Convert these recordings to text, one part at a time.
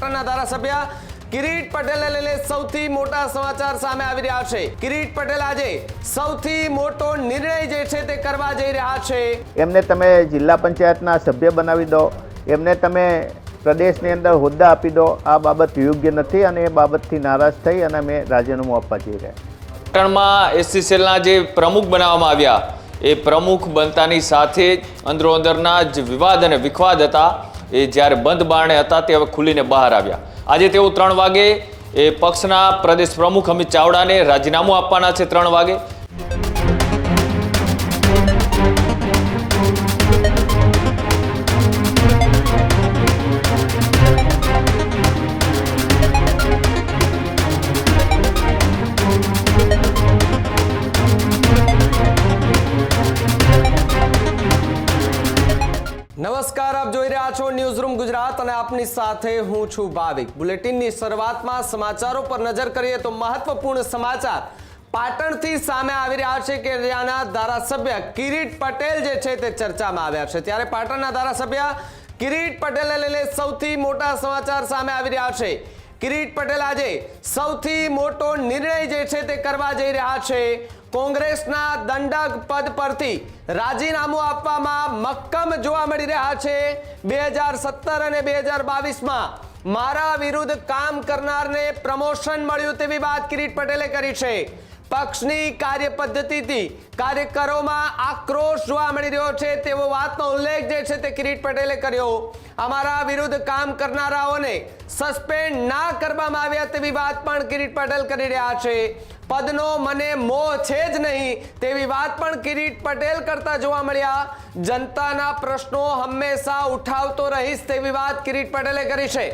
ધારાસભ્ય કિરીટ પટેલને લઈને સૌથી મોટા સમાચાર સામે આવી રહ્યા છે। કિરીટ પટેલ આજે સૌથી મોટો નિર્ણય જે છે તે કરવા જઈ રહ્યા છે। એમને તમે જિલ્લા પંચાયતના સભ્ય બનાવી દો, એમને તમે પ્રદેશની અંદર હોદ્દા આપી દો, આ બાબત યોગ્ય નથી અને એ બાબતથી નારાજ થઈ અને અમે રાજીનામું આપવા જઈ રહ્યા। પાટણમાં એસસી સેલના જે પ્રમુખ બનાવવામાં આવ્યા એ પ્રમુખ બનતાની સાથે જ અંદરોઅંદરના જ વિવાદ અને વિખવાદ હતા એ જ્યારે બંધ બારણે હતા તે હવે ખુલીને બહાર આવ્યા। આજે તેઓ 3 વાગે એ પક્ષના પ્રદેશ પ્રમુખ અમિત ચાવડાને રાજીનામું આપવાના છે 3 વાગે। નમસ્કાર, આપ જોઈ રહ્યા છો ન્યૂઝરૂમ ગુજરાત અને આપની સાથે હું છું ભાવિક। બુલેટિનની શરૂઆતમાં સમાચારો પર નજર કરીએ તો મહત્વપૂર્ણ સમાચાર પાટણથી સામે આવી રહ્યા છે કે ત્યાંના ધારાસભ્ય કિરીટ પટેલ જે છે તે ચર્ચામાં આવ્યા છે। ત્યારે પાટણના ધારાસભ્ય કિરીટ પટેલને લઈને સૌથી મોટા સમાચાર સામે આવી રહ્યા છે। કિરીટ પટેલ આજે સૌથી મોટો નિર્ણય જે છે તે કરવા જઈ રહ્યા છે। કોંગ્રેસના દંડક પદ પરથી રાજીનામું આપવામાં મક્કમ જોવા મળી રહ્યા છે। 2017 અને 2022માં મારા વિરુદ્ધ કામ કરનારને પ્રમોશન મળ્યું તેવી વાત કિરીટ પટેલે કરી છે। પક્ષની કાર્યપદ્ધતિથી કાર્યકરોમાં આક્રોશ જોવા મળી રહ્યો છે તેવો વાતનો ઉલ્લેખ જે છે તે કિરીટ પટેલે કર્યો। અમારા વિરુદ્ધ કામ કરનારાઓને સસ્પેન્ડ ના કરવામાં આવ્યા તેવી વાત પણ કિરીટ પટેલ કરી રહ્યા છે। પદનો મને મોહ છે જ નહીં તેવી વાત પણ કિરીટ પટેલ કરતા જોવા મળ્યા। જનતાના પ્રશ્નો હંમેશા ઉઠાવતો રહીશ તેવી વાત કિરીટ પટેલે કરી છે।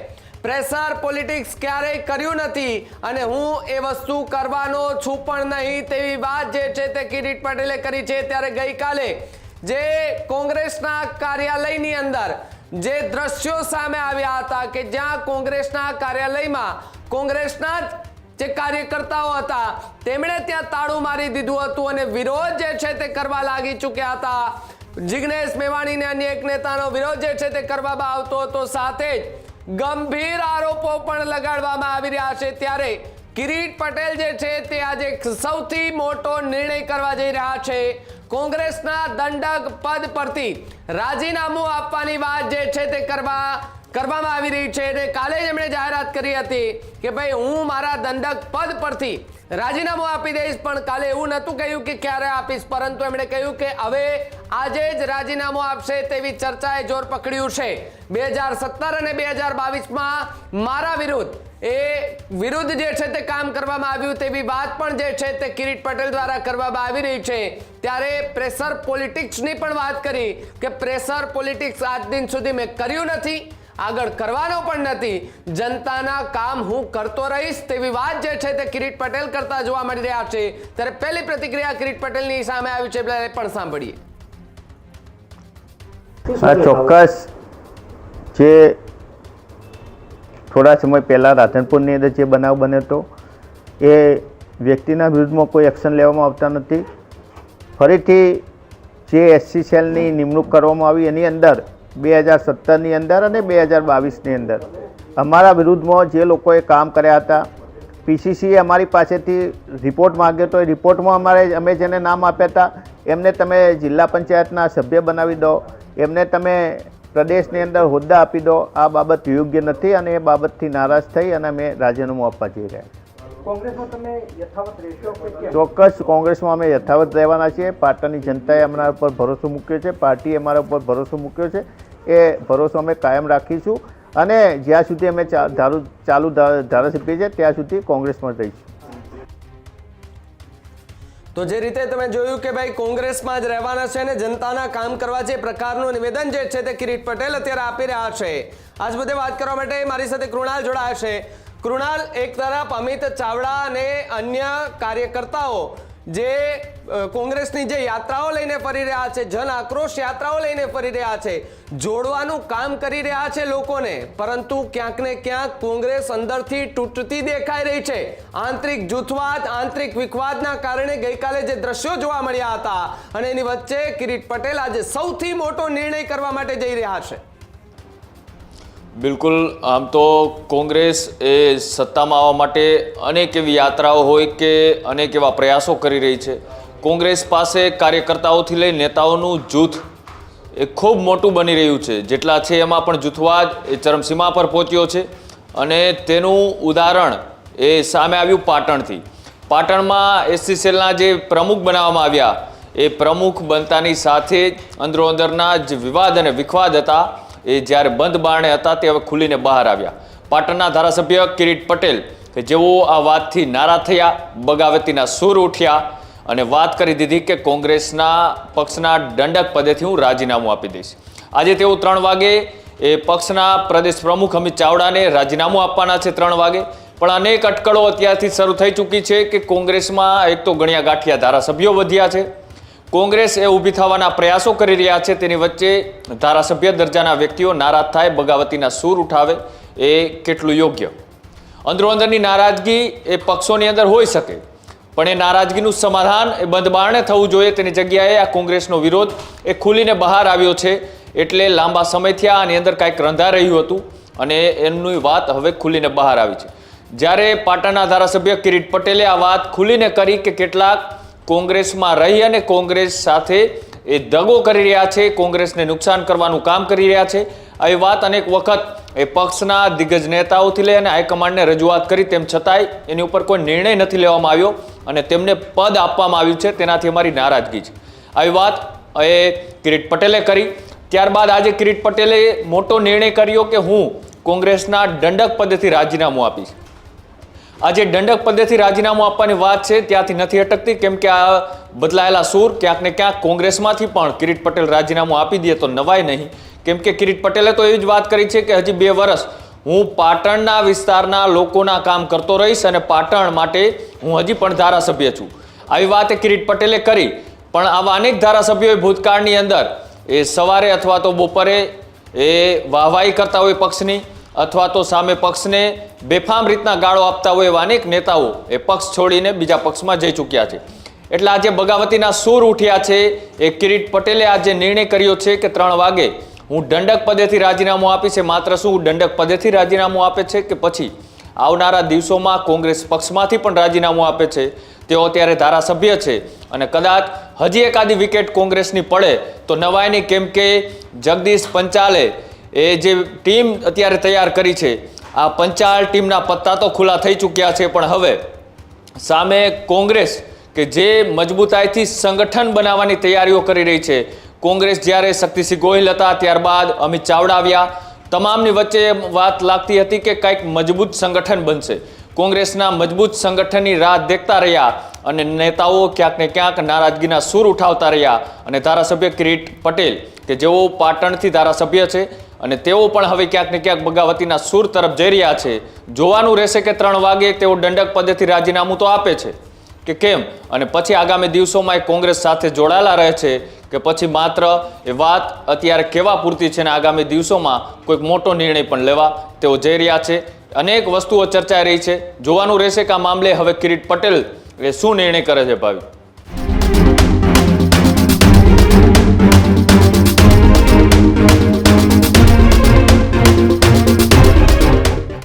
પ્રેશર પોલિટિક્સ ક્યારેય કર્યું નથી અને હું એ વસ્તુ કરવાનો છું પણ નહીં તેવી વાત જે છે તે કિરીટ પટેલે કરી છે। ત્યારે ગઈકાલે જે કોંગ્રેસના કાર્યાલયની અંદર જે દ્રશ્યો સામે આવ્યા હતા કે જ્યાં કોંગ્રેસના કાર્યાલયમાં કોંગ્રેસના જે કાર્યકર્તાઓ હતા તેમણે ત્યાં તાળું મારી દીધું હતું અને વિરોધ જે છે તે કરવા લાગી ચૂક્યા હતા। જિગ્નેશ મેવાણીને અન્ય એક નેતાનો વિરોધ જે છે તે કરવામાં આવતો હતો, સાથે જ ગંભીર આરોપો પણ લગાડવામાં આવી રહ્યા છે। ત્યારે કિરીટ પટેલ જે છે તે આજે સૌથી મોટો નિર્ણય કરવા જઈ રહ્યા છે। કોંગ્રેસના દંડક પદ પરથી રાજીનામું આપવાની વાત જે છે તે કરવામાં આવી રહી છે અને કાલે જ એમણે જાહેરાત કરી હતી કે ભાઈ હું મારા દંડક પદ પરથી રાજીનામું આપી દઈશ, પણ કાલે એવું નહોતું કહ્યું કે ક્યારે આપીશ, પરંતુ એમણે કહ્યું કે હવે આજે જ રાજીનામું આપશે તેવી ચર્ચાએ જોર પકડ્યું છે। 2017 અને 2022માં મારા વિરુદ્ધ જે છે તે કામ કરવામાં આવ્યું તેવી વાત પણ જે છે તે કિરીટ પટેલ દ્વારા કરવામાં આવી રહી છે। ત્યારે પ્રેશર પોલિટિક્સની પણ વાત કરી કે પ્રેશર પોલિટિક્સ આજ દિન સુધી મેં કર્યું નથી, આગળ કરવાનો પણ નથી, જનતાના કામ હું કરતો રહીશ તેવી વાત જે છે તે કિરીટ પટેલ કરતા જોવા મળી રહ્યા છે। ત્યારે પહેલી પ્રતિક્રિયા કિરીટ પટેલની સામે આવી છે, પણ સાંભળીએ। આ ચોક્કસ જે થોડા સમય પહેલાં રાધનપુરની અંદર જે બનાવ બન્યો હતો એ વ્યક્તિના વિરુદ્ધમાં કોઈ એક્શન લેવામાં આવતા નથી। ફરીથી જે એસસી સેલની નિમણૂક કરવામાં આવી એની અંદર 2017ની અંદર અને 2022ની અંદર અમારા વિરુદ્ધમાં જે લોકોએ કામ કર્યા હતા, પીસીસીએ અમારી પાસેથી રિપોર્ટ માગ્યો હતો, એ રિપોર્ટમાં અમે જેને નામ આપ્યા હતા એમને તમે જિલ્લા પંચાયતના સભ્ય બનાવી દો, એમને તમે પ્રદેશની અંદર હોદ્દા આપી દો, આ બાબત યોગ્ય નથી અને એ બાબતથી નારાજ થઈ અને અમે રાજીનામું આપવા જઈ રહ્યા। કોંગ્રેસમાં તમે યથાવત રહેશો કે ચોક્કસ કોંગ્રેસમાં અમે યથાવત રહેવાના છીએ। પાટણની જનતાએ અમારા ઉપર ભરોસો મૂક્યો છે, પાર્ટીએ અમારા ઉપર ભરોસો મૂક્યો છે, એ ભરોસો અમે કાયમ રાખીશું અને જ્યાં સુધી અમે ચાલુ ધારાસભ્ય છે ત્યાં સુધી કોંગ્રેસમાં રહીશું। તો જે રીતે તમે જોયું કે ભાઈ કોંગ્રેસમાં જ રહેવાના છે અને જનતાના કામ કરવા જે પ્રકારનું નિવેદન જે છે તે કિરીટ પટેલ અત્યારે આપી રહ્યા છે। આજ બધે વાત કરવા માટે મારી સાથે કૃણાલ જોડાયા છે। કૃણાલ, એક તરફ અમિત ચાવડા અને અન્ય કાર્યકર્તાઓ જે કોંગ્રેસની જે યાત્રાઓ લઈને ફરી રહ્યા છે, જન આક્રોશ યાત્રાઓ લઈને ફરી રહ્યા છે, જોડવાનું કામ કરી રહ્યા છે લોકોને, પરંતુ ક્યાંક ને ક્યાંક કોંગ્રેસ અંદરથી તૂટતી દેખાઈ રહી છે। આંતરિક જૂથવાદ, આંતરિક વિખવાદના કારણે ગઈકાલે જે દ્રશ્યો જોવા મળ્યા હતા અને એની વચ્ચે કિરીટ પટેલ આજે સૌથી મોટો નિર્ણય કરવા માટે જઈ રહ્યા છે। બિલકુલ, આમ તો કોંગ્રેસ એ સત્તામાં આવવા માટે અનેક એવી યાત્રાઓ હોય કે અનેક એવા પ્રયાસો કરી રહી છે. કોંગ્રેસ પાસે કાર્યકર્તાઓથી લઈ નેતાઓનું જૂથ એ ખૂબ મોટું બની રહ્યું છે. જેટલા છે એમાં પણ જૂથવાદ એ ચરમસીમા પર પહોંચ્યો છે અને તેનું ઉદાહરણ એ સામે આવ્યું પાટણથી. પાટણમાં એસસી સેલના જે પ્રમુખ બનાવવામાં આવ્યા એ પ્રમુખ બનતાની સાથે જ અંદરોઅંદરના જે વિવાદ અને વિખવાદ હતા એ જ્યારે બંધ બારણે હતા તે હવે ખુલીને બહાર આવ્યા. પાટણના ધારાસભ્ય કિરીટ પટેલ કે જેઓ આ વાતથી નારાજ થયા, બગાવતીના સૂર ઉઠ્યા અને વાત કરી દીધી કે કોંગ્રેસના પક્ષના દંડક પદેથી હું રાજીનામું આપી દઈશ. આજે તેઓ 3 વાગે એ પક્ષના પ્રદેશ પ્રમુખ અમિત ચાવડાને રાજીનામું આપવાના છે 3 વાગે. પણ અનેક અટકળો અત્યારથી શરૂ થઈ ચૂકી છે કે કોંગ્રેસમાં એક તો ગણ્યા ગાંઠિયા ધારાસભ્યો વધ્યા છે, કોંગ્રેસ એ ઊભી થવાના પ્રયાસો કરી રહ્યા છે, તેની વચ્ચે ધારાસભ્ય દરજાના વ્યક્તિઓ નારાજ થાય, બગાવતીના સૂર ઉઠાવે એ કેટલું યોગ્ય? અંદરોઅંદરની નારાજગી એ પક્ષોની અંદર હોઈ શકે, પણ એ નારાજગીનું સમાધાન એ બંધ બારણે થવું જોઈએ. તેની જગ્યાએ આ કોંગ્રેસનો વિરોધ એ ખુલીને બહાર આવ્યો છે. એટલે લાંબા સમયથી આની અંદર કાંઈક રંધા રહ્યું હતું અને એમની વાત હવે ખુલીને બહાર આવી છે. જ્યારે પાટણના ધારાસભ્ય કિરીટ પટેલે આ વાત ખુલીને કરી કે કેટલાક કોંગ્રેસમાં રહી અને કોંગ્રેસ સાથે એ દગો કરી રહ્યા છે, કોંગ્રેસને નુકસાન કરવાનું કામ કરી રહ્યા છે, આવી વાત અનેક વખત એ પક્ષના દિગ્ગજ નેતાઓથી લઈ અને હાઈકમાન્ડને રજૂઆત કરી, તેમ છતાંય એની ઉપર કોઈ નિર્ણય નથી લેવામાં આવ્યો અને તેમને પદ આપવામાં આવ્યું છે. તેનાથી અમારી નારાજગી છે. આવી વાત એ કિરીટ પટેલે કરી. ત્યારબાદ આજે કિરીટ પટેલે મોટો નિર્ણય કર્યો કે હું કોંગ્રેસના દંડક પદેથી રાજીનામું આપીશ. આજે દંડક પદેથી રાજીનામું આપવાની વાત છે ત્યાંથી નથી અટકતી, કેમ કે આ બદલાયેલા સૂર ક્યાંક ને ક્યાંક કોંગ્રેસમાંથી પણ કિરીટ પટેલ રાજીનામું આપી દે તો નવાય નહીં. કેમ કે કિરીટ પટેલે તો એવી જ વાત કરી છે કે હજી 2 વર્ષ હું પાટણના વિસ્તારના લોકોના કામ કરતો રહીશ અને પાટણ માટે હું હજી પણ ધારાસભ્ય છું. આવી વાત કિરીટ પટેલે કરી. પણ આવા અનેક ધારાસભ્યોએ ભૂતકાળની અંદર એ સવારે અથવા તો બપોરે એ વાહવાહી કરતા હોય પક્ષની, અથવા તો સામે પક્ષને બેફામ રીતના ગાળો આપતા હોય એવા અનેક નેતાઓ એ પક્ષ છોડીને બીજા પક્ષમાં જઈ ચૂક્યા છે. એટલે આજે બગાવતીના સૂર ઉઠ્યા છે. એ કિરીટ પટેલે આજે નિર્ણય કર્યો છે કે 3 વાગે હું દંડક પદેથી રાજીનામું આપીશ. માત્ર શું દંડક પદેથી રાજીનામું આપે છે કે પછી આવનારા દિવસોમાં કોંગ્રેસ પક્ષમાંથી પણ રાજીનામું આપે છે? તેઓ અત્યારે ધારાસભ્ય છે અને કદાચ હજી એકાદી વિકેટ કોંગ્રેસની પડે તો નવાય નહીં, કેમ કે જગદીશ પંચાલે એ જે ટીમ અત્યારે તૈયાર કરી છે, આ પંચાલ ટીમના પત્તા તો ખુલ્લા થઈ ચૂક્યા છે. પણ હવે સામે કોંગ્રેસ કે જે મજબૂતાઈથી સંગઠન બનાવવાની તૈયારીઓ કરી રહી છે. કોંગ્રેસ જ્યારે શક્તિસિંહ ગોહિલ હતા, ત્યારબાદ અમિત ચાવડા આવ્યા, તમામની વચ્ચે વાત લાગતી હતી કે કંઈક મજબૂત સંગઠન બનશે. કોંગ્રેસના મજબૂત સંગઠનની રાહ દેખતા રહ્યા અને નેતાઓ ક્યાંક ને ક્યાંક નારાજગીના સૂર ઉઠાવતા રહ્યા. અને ધારાસભ્ય કિરીટ પટેલ કે જેઓ પાટણથી ધારાસભ્ય છે અને તેઓ પણ હવે ક્યાંક ને ક્યાંક બગાવતીના સૂર તરફ જઈ રહ્યા છે. જોવાનું રહેશે કે 3 વાગે તેઓ દંડક પદેથી રાજીનામું તો આપે છે કે કેમ, અને પછી આગામી દિવસોમાં એ કોંગ્રેસ સાથે જોડાયેલા રહે છે કે પછી માત્ર એ વાત અત્યારે કહેવા પૂરતી છે અને આગામી દિવસોમાં કોઈક મોટો નિર્ણય પણ લેવા તેઓ જઈ રહ્યા છે. અનેક વસ્તુઓ ચર્ચાઈ રહી છે. જોવાનું રહેશે કે આ મામલે હવે કિરીટ પટેલ એ શું નિર્ણય કરે છે ભાવિ.